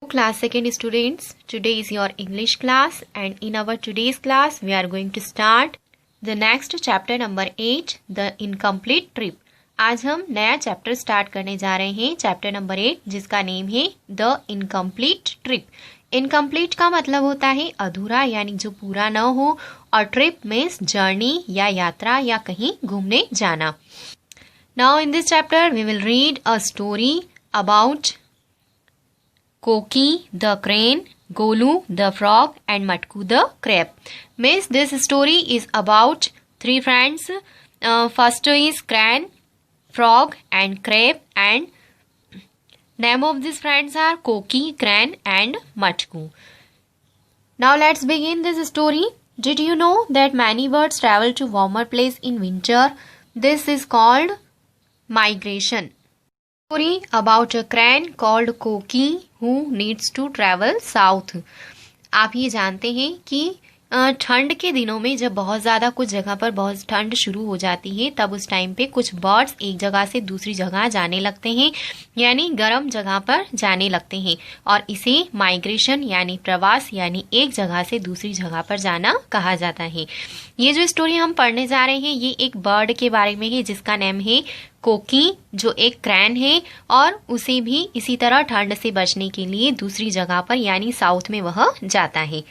Class 2nd students, today is your English class and in our today's class we are going to start the next chapter number 8, the incomplete trip. आज हम नया chapter start करने जा रहे हैं, chapter number 8 जिसका name है the incomplete trip. Incomplete का मतलब होता है अधूरा यानी जो पूरा न हो, और ट्रिप मीन्स जर्नी या यात्रा या कहीं घूमने जाना. Now in this chapter we will read a story about Koki the crane, Golu the frog and Matku the crab. Means this story is about three friends. First is crane, frog and crab, and name of these friends are Koki, crane and Matku. Now let's begin this story. Did you know that many birds travel to warmer place in winter? This is called migration. Story about a crane called Koki who needs to travel south. आप ये जानते हैं कि ठंड के दिनों में जब बहुत ज़्यादा कुछ जगह पर बहुत ठंड शुरू हो जाती है, तब उस टाइम पे कुछ बर्ड्स एक जगह से दूसरी जगह जाने लगते हैं, यानी गर्म जगह पर जाने लगते हैं, और इसे माइग्रेशन यानी प्रवास यानी एक जगह से दूसरी जगह पर जाना कहा जाता है. ये जो स्टोरी हम पढ़ने जा रहे हैं ये एक बर्ड के बारे में है जिसका नाम है कोकी, जो एक क्रैन है और उसे भी इसी तरह ठंड से बचने के लिए दूसरी जगह पर यानी साउथ में वह जाता है.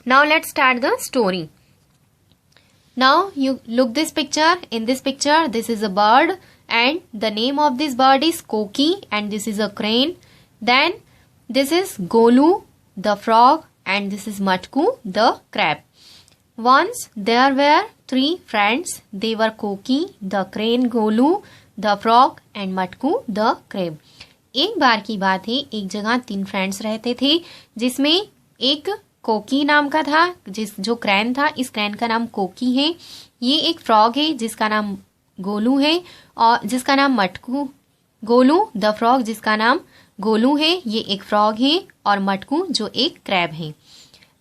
Now let's start the story. Now you look this picture. In this picture, this is a bird and the name of this bird is Koki and this is a crane. Then this is Golu the frog and this is Matku the crab. Once there were three friends. They were Koki, the crane, Golu, the frog and Matku the crab. एक बार की बात है, एक जगह तीन friends रहते थे जिसमें एक कोकी नाम का था, जो क्रैन था, इस क्रैन का नाम कोकी है. ये एक फ्रॉग है जिसका नाम गोलू है और जिसका नाम मटकू. गोलू द फ्रॉग जिसका नाम गोलू है, ये एक फ्रॉग है, और मटकू जो एक क्रैब है.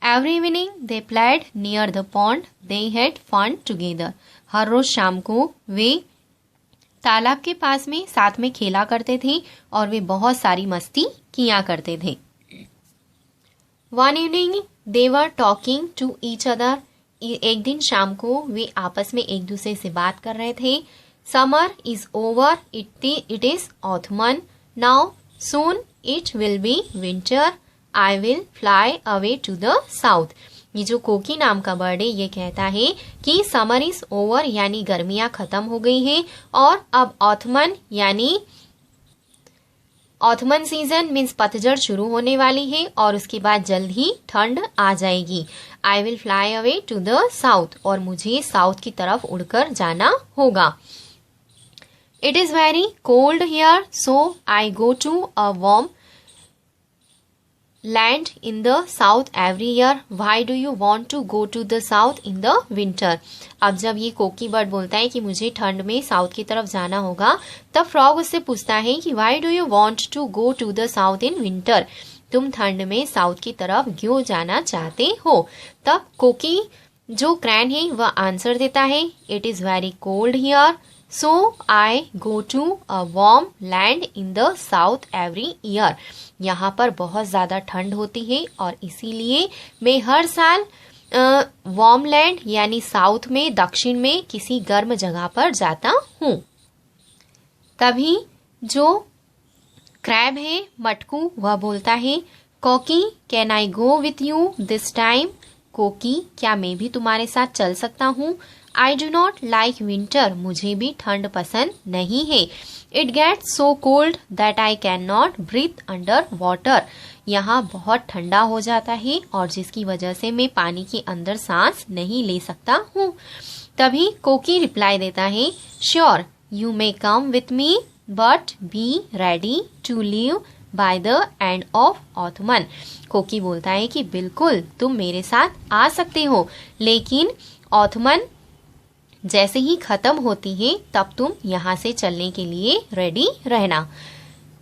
Every evening they played near the pond. They had fun together. हर रोज शाम को वे तालाब के पास में साथ में खेला करते थे और वे बहुत सारी मस्ती किया करते थे. One evening they were talking to each other. एक दिन शाम को वे आपस में एक दूसरे से बात कर रहे थे. Summer is over. It is autumn. Now soon it will be winter. I will fly away to the south. ये जो कोकी नाम का बर्ड है ये कहता है कि समर इज ओवर यानी गर्मियां खत्म हो गई हैं और अब ऑथमन यानी ऑथमन सीजन मीन्स पतझड़ शुरू होने वाली है और उसके बाद जल्द ही ठंड आ जाएगी. I will fly away to the south. और मुझे साउथ की तरफ उड़कर जाना होगा. It is very cold here so I go to a warm land in the south every year. Why do you want to go to the south in the winter. अब जब ये कोकी बर्ड बोलता है कि मुझे ठंड में साउथ की तरफ जाना होगा, तब फ्रॉग उससे पूछता है कि why do you want to go to the south in winter. तुम ठंड में साउथ की तरफ क्यों जाना चाहते हो. तब कोकी जो क्रैन है वह आंसर देता है, it is very cold here so I go to a warm land in the south every year. यहाँ पर बहुत ज़्यादा ठंड होती है और इसीलिए मैं हर साल वार्म लैंड यानी साउथ में दक्षिण में किसी गर्म जगह पर जाता हूँ. तभी जो क्रैब है मटकू वह बोलता है, Koki can I go with you this time. Koki क्या मैं भी तुम्हारे साथ चल सकता हूँ. I do not like winter. मुझे भी ठंड पसंद नहीं है. It gets so cold that I can not breathe under water. यहाँ बहुत ठंडा हो जाता है और जिसकी वजह से मैं पानी के अंदर सांस नहीं ले सकता हूँ. तभी कोकी रिप्लाई देता है, sure you may come with me but be ready to leave by the end of autumn. Koki बोलता है कि बिल्कुल तुम मेरे साथ आ सकते हो, लेकिन ऑथमन जैसे ही खत्म होती है तब तुम यहाँ से चलने के लिए रेडी रहना.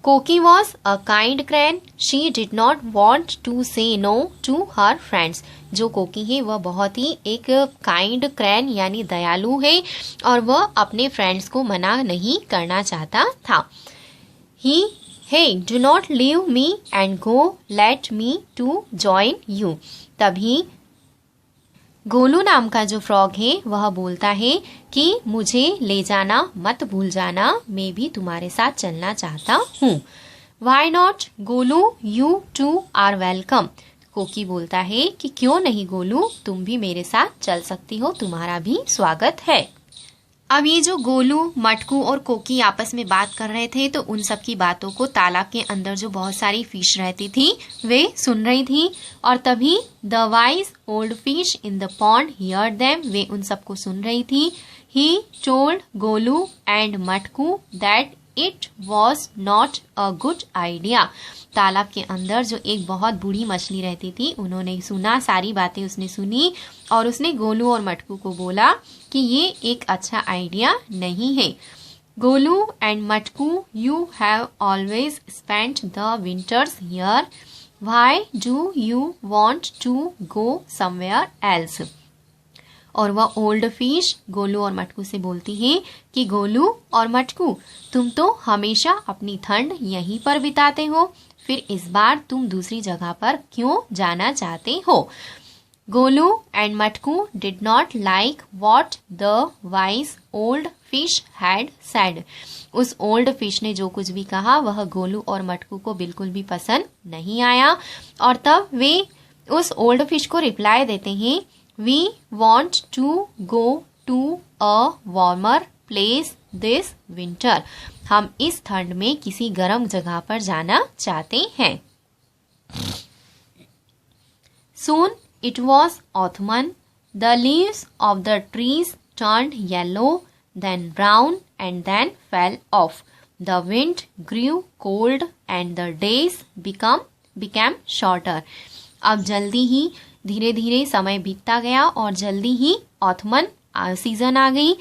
Koki was a kind crane. She did not want to say no to her friends. जो कोकी है वह बहुत ही एक काइंड क्रैन यानी दयालु है और वह अपने फ्रेंड्स को मना नहीं करना चाहता था. He hey do not leave me and go, let me to join you. तभी गोलू नाम का जो फ्रॉग है वह बोलता है कि मुझे ले जाना मत भूल जाना, मैं भी तुम्हारे साथ चलना चाहता हूँ। Why not Golu, you too are welcome. Koki बोलता है कि क्यों नहीं गोलू, तुम भी मेरे साथ चल सकती हो, तुम्हारा भी स्वागत है। अब ये जो गोलू, मटकू और कोकी आपस में बात कर रहे थे तो उन सब की बातों को तालाब के अंदर जो बहुत सारी फिश रहती थी वे सुन रही थी। और तभी the wise old fish in the pond hear them, वे उन सबको सुन रही थी। He told Golu and Matku that it was not a good idea. तालाब के अंदर जो एक बहुत बूढ़ी मछली रहती थी उन्होंने सुना, सारी बातें उसने सुनी और उसने गोलू और मटकू को बोला कि ये एक अच्छा आइडिया नहीं है। Golu and Matku, you have always spent the winters here, why do you want to go somewhere else. और वह ओल्ड फिश गोलू और मटकू से बोलती है कि गोलू और मटकू, तुम तो हमेशा अपनी ठंड यहीं पर बिताते हो, फिर इस बार तुम दूसरी जगह पर क्यों जाना चाहते हो। Golu and Matku did not like what the wise old fish had said. उस ओल्ड फिश ने जो कुछ भी कहा वह गोलू और मटकू को बिल्कुल भी पसंद नहीं आया। और तब वे उस ओल्ड फिश को रिप्लाई देते हैं, We want to go to a warmer place this winter. हम इस ठंड में किसी गर्म जगह पर जाना चाहते हैं। Soon it was autumn. The leaves of the trees turned yellow, then brown, and then fell off. The wind grew cold and the days became shorter. अब जल्दी ही धीरे धीरे समय बीतता गया और जल्दी ही ऑथमन सीजन आ गई।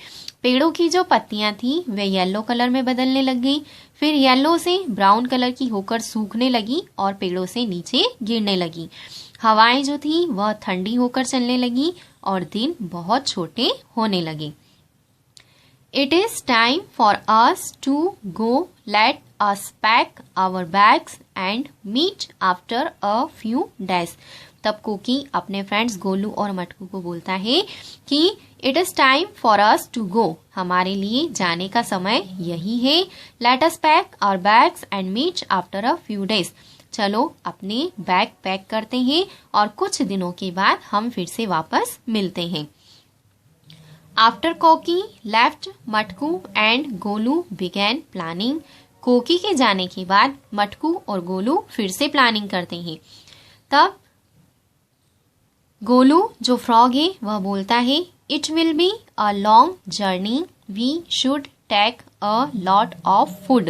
पेड़ों की जो पत्तियां थी वे येलो कलर में बदलने लग गई, फिर येलो से ब्राउन कलर की होकर सूखने लगी और पेड़ों से नीचे गिरने लगी। हवाएं जो थी वह ठंडी होकर चलने लगी और दिन बहुत छोटे होने लगे। It is time for us to go. Let us pack our bags and meet after a few days. तब कोकी अपने फ्रेंड्स गोलू और मटकू को बोलता है कि it is time for us to go, हमारे लिए जाने का समय यही है। Let us pack our bags and meet after a few days. चलो अपने बैग पैक करते हैं और कुछ दिनों के बाद हम फिर से वापस मिलते हैं। आफ्टर कोकी left, Matku and Golu began planning. कोकी के जाने के बाद मटकू और गोलू फिर से प्लानिंग करते हैं। तब गोलू जो फ्रॉग है वह बोलता है, it will be a long journey, we should take a lot of food.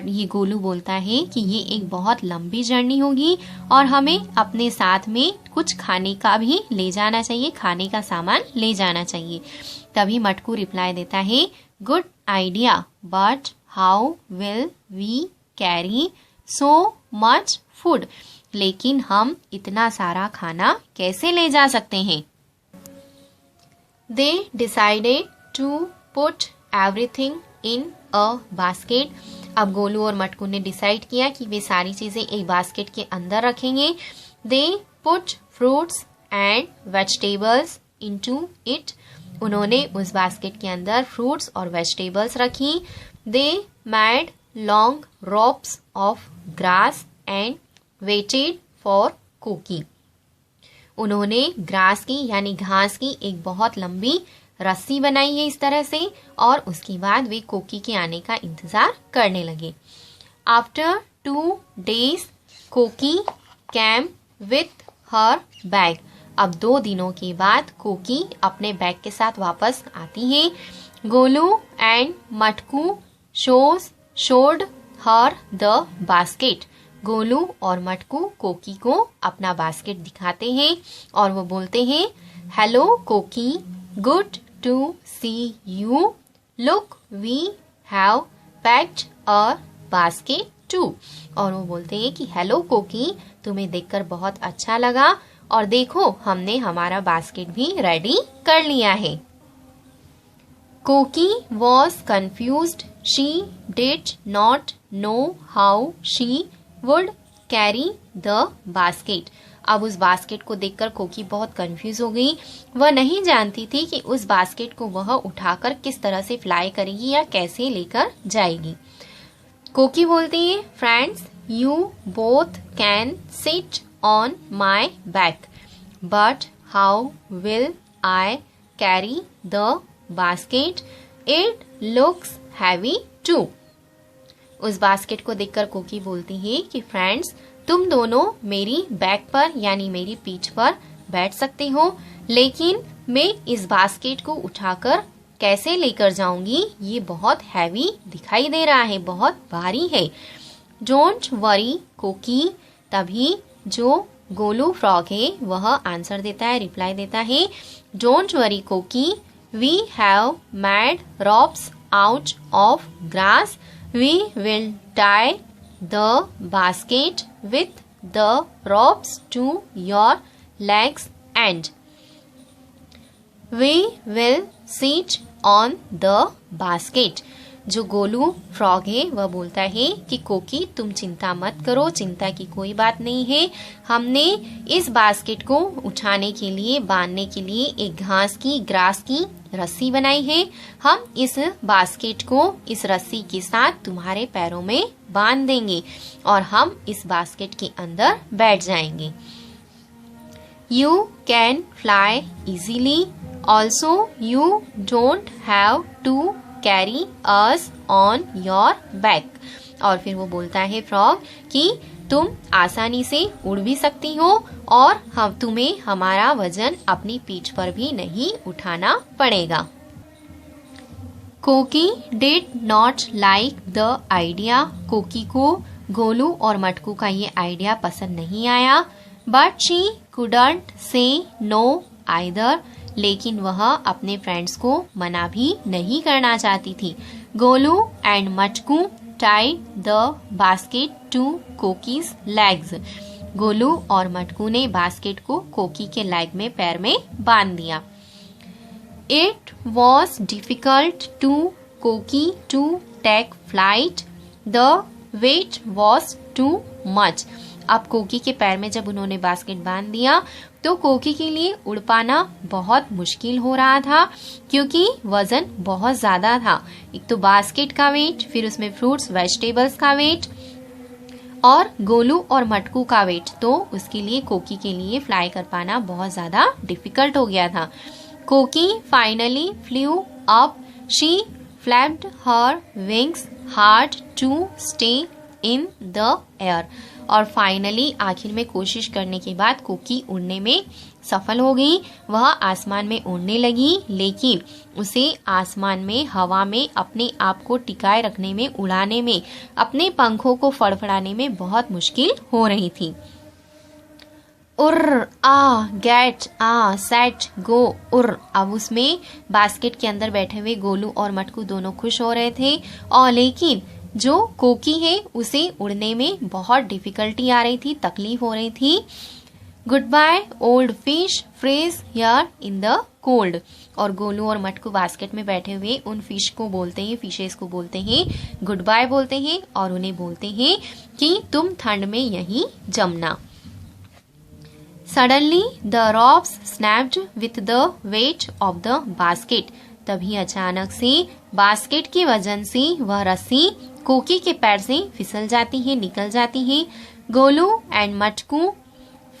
ये गोलू बोलता है कि ये एक बहुत लंबी जर्नी होगी और हमें अपने साथ में कुछ खाने का भी ले जाना चाहिए, खाने का सामान ले जाना चाहिए। तभी मटकू रिप्लाई देता है, good idea, but how will we carry so much food. लेकिन हम इतना सारा खाना कैसे ले जा सकते हैं। They decided to put everything in a basket. अब गोलू और मटकू ने डिसाइड किया कि वे सारी चीजें एक बास्केट के अंदर रखेंगे। They put fruits and vegetables into it. उन्होंने उस बास्केट के अंदर फ्रूट्स और वेजिटेबल्स रखी। They made long ropes of grass and waited for कोकी। उन्होंने ग्रास की यानी घास की एक बहुत लंबी रस्सी बनाई है इस तरह से और उसके बाद वे कोकी के आने का इंतजार करने लगे। आफ्टर 2 days कोकी कैम विथ हर बैग। अब 2 दिनों के बाद कोकी अपने बैग के साथ वापस आती है। Golu and Matku showed her the basket. Golu और मटकू कोकी को अपना बास्केट दिखाते हैं और वो बोलते हैं, hello Koki, good to see you, look we have packed a basket too. और वो बोलते हैं कि हेलो कोकी, तुम्हें देखकर बहुत अच्छा लगा और देखो हमने हमारा बास्केट भी रेडी कर लिया है। कोकी was confused, she did not know how she would carry the basket. अब उस बास्केट को देखकर कोकी बहुत कंफ्यूज हो गई। वह नहीं जानती थी कि उस बास्केट को वह उठाकर किस तरह से फ्लाई करेगी या कैसे लेकर जाएगी। कोकी बोलती है, friends you both can sit on my back but how will I carry the basket, it looks heavy too. उस बास्केट को देखकर कोकी बोलती है कि फ्रेंड्स तुम दोनों मेरी बैक पर यानी मेरी पीठ पर बैठ सकते हो, लेकिन मैं इस बास्केट को उठाकर कैसे लेकर जाऊंगी, ये बहुत हैवी दिखाई दे रहा है, बहुत भारी है। डोंट वरी कोकी। तभी जो गोलू फ्रॉग है वह आंसर देता है, रिप्लाई देता है, don't worry Koki, we have made ropes out of grass, we will tie the basket with the ropes to your legs and we will sit on the basket. जो Golu frog है वह बोलता है कि कोकी तुम चिंता मत करो, चिंता की कोई बात नहीं है। हमने इस बास्केट को उठाने के लिए, बांधने के लिए एक ग्रास की रस्सी बनाई है। हम इस बास्केट को इस रस्सी के साथ तुम्हारे पैरों में बांध देंगे और हम इस बास्केट के अंदर बैठ जाएंगे। You can fly easily. Also, you don't have to carry us on your back. और फिर वो बोलता है फ्रॉग कि तुम आसानी से उड़ भी सकती हो और तुम्हें हमारा वजन अपनी पीठ पर भी नहीं उठाना पड़ेगा। कोकी did not like the idea. कोकी को गोलू और मटकू का ये आइडिया पसंद नहीं आया। बट शी कुडंट से नो आइदर। लेकिन वह अपने फ्रेंड्स को मना भी नहीं करना चाहती थी। Golu and Matku tied the basket to Koki's legs. Golu और मटकू ने बास्केट को कोकी के लेग में, पैर में बांध दिया। It was difficult to Koki to take flight, the weight was too much. अब कोकी के पैर में जब उन्होंने बास्केट बांध दिया तो कोकी के लिए उड़ पाना बहुत मुश्किल हो रहा था, क्योंकि वजन बहुत ज्यादा था। एक तो बास्केट का वेट, फिर उसमें फ्रूट्स वेजिटेबल्स का वेट और गोलू और मटकू का वेट, तो उसके लिए कोकी के लिए फ्लाई कर पाना बहुत ज्यादा डिफिकल्ट हो गया था। Koki finally flew up, she flapped her wings hard to stay in the air. और फाइनली आखिर में कोशिश करने के बाद कोकी उड़ने में सफल हो गई। वह आसमान में उड़ने लगी, लेकिन उसे आसमान में, हवा में अपने आप को टिकाए रखने में, उड़ाने में, अपने पंखों को फड़फड़ाने में बहुत मुश्किल हो रही थी। उर्र, आ, गेट, आ, सेट, गो, उर्र। अब उसमें बास्केट के अंदर बैठे हुए गोलू और मटकू दोनों खुश हो रहे थे, और लेकिन जो कोकी है उसे उड़ने में बहुत डिफिकल्टी आ रही थी, तकलीफ हो रही थी। Good bye old fish, freeze here in the cold. और गोलू और मटकू बास्केट में बैठे हुए उन फिश को बोलते हैं, फिशेस को बोलते हैं, गुड बाय बोलते हैं और उन्हें बोलते हैं कि तुम ठंड में यहीं जमना। Suddenly the ropes snapped with the weight of the basket. तभी अचानक से बास्केट की वजन से वह रस्सी कोकी के पैर से फिसल जाती है, निकल जाती है। Golu and Matku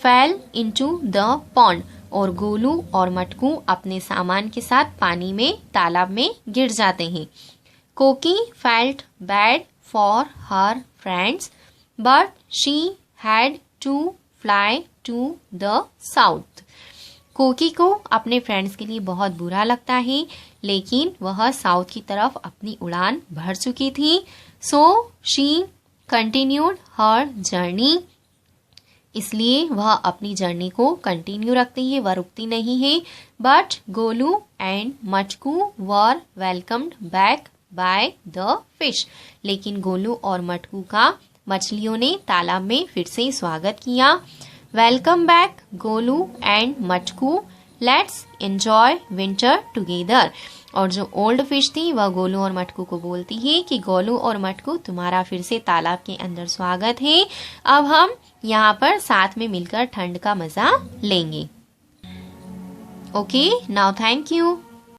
fail into the pond. और गोलू और मटकू अपने सामान के साथ पानी में, तालाब में गिर जाते हैं। Koki felt bad for her friends but she had to fly to the south. Koki को अपने फ्रेंड्स के लिए बहुत बुरा लगता है, लेकिन वह साउथ की तरफ अपनी उड़ान भर चुकी थी। So she continued her journey. इसलिए वह अपनी जर्नी को कंटिन्यू रखती है, वह रुकती नहीं है। But Golu and Matku were welcomed back by the fish. लेकिन गोलू और मटकू का मछलियों ने तालाब में फिर से स्वागत किया। Welcome back Golu and Matku, let's enjoy winter together. और जो ओल्ड फिश थी वह गोलू और मटकू को बोलती है कि गोलू और मटकू तुम्हारा फिर से तालाब के अंदर स्वागत है। अब हम यहाँ पर साथ में मिलकर ठंड का मजा लेंगे। Okay, now thank you.